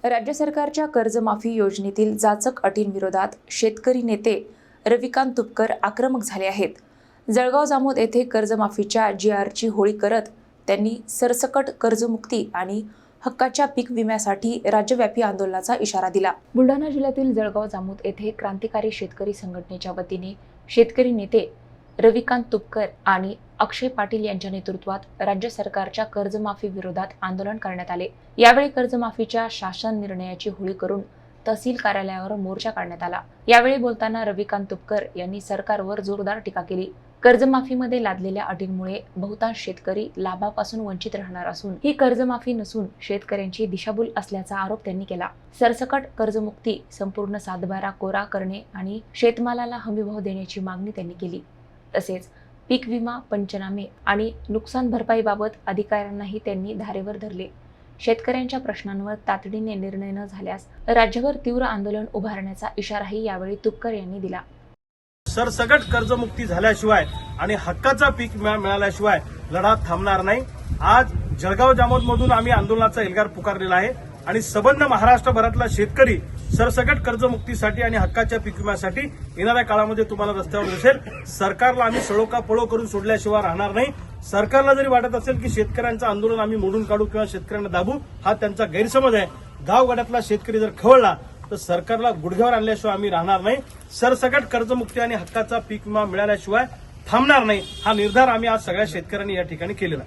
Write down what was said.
राज्य सरकारच्या कर्जमाफी योजनेतील जाचक अटींविरोधात शेतकरी नेते रविकांत तुपकर आक्रमक झाले आहेत. जळगाव जामोद येथे कर्जमाफीच्या GRची होळी करत त्यांनी सरसकट कर्जमुक्ती आणि हक्काच्या पीक विम्यासाठी राज्यव्यापी आंदोलनाचा इशारा दिला. बुलढाणा जिल्ह्यातील जळगाव जामोद येथे क्रांतिकारी शेतकरी संघटनेच्या वतीने शेतकरी नेते रविकांत तुपकर आणि अक्षय पाटील यांच्या नेतृत्वात राज्य सरकारच्या कर्जमाफी विरोधात आंदोलन करण्यात आले. यावेळी कर्जमाफीच्या शासन निर्णयाची होळी करून तहसील कार्यालयावर मोर्चा काढण्यात आला. यावेळी बोलताना रविकांत तुपकर यांनी सरकारवर जोरदार टीका केली. कर्जमाफीमध्ये लादलेल्या अटींमुळे बहुतांश शेतकरी लाभापासून वंचित राहणार असून ही कर्जमाफी नसून शेतकऱ्यांची दिशाभूल असल्याचा आरोप त्यांनी केला. सरसकट कर्जमुक्ती, संपूर्ण सातबारा कोरा करणे आणि शेतमालाला हमीभाव देण्याची मागणी त्यांनी केली. तसेच पीक विमा, पंचनामे आणि नुकसान भरपाईबाबत अधिकाऱ्यांनाही त्यांनी धारेवर धरले. शेतकऱ्यांच्या प्रश्नांवर तातडीने निर्णय न झाल्यास राज्यभर तीव्र आंदोलन उभारण्याचा इशाराही यावेळी तुपकर यांनी दिला. सरसकट कर्जमुक्ती झाल्याशिवाय आणि हक्काचा पीक विमा मिळाल्याशिवाय लढा थांबणार नाही. आज जळगाव जामोद मधून आम्ही आंदोलनाचा एल्गार पुकारलेला आहे आणि संबंध महाराष्ट्रभरातला शेतकरी सरसकट कर्जमुक्तीसाठी आणि हक्काच्या पीक विम्यासाठी येणाऱ्या काळामध्ये तुम्हाला रस्त्यावर दिसेल. सरकारला आम्ही सळोका पळो करून सोडल्याशिवाय राहणार नाही. सरकारला जरी वाटत असेल की शेतकऱ्यांचं आंदोलन आम्ही मोडून काढू किंवा शेतकऱ्यांना दाबू, हा त्यांचा गैरसमज आहे. गावगाड्यातला शेतकरी जर खवळला तर सरकारला गुडघ्यावर आणल्याशिवाय आम्ही राहणार नाही. सरसकट कर्जमुक्ती आणि हक्काचा पीक विमा मिळाल्याशिवाय थांबणार नाही. हा निर्धार आम्ही आज सगळ्या शेतकऱ्यांनी या ठिकाणी केलेला आहे.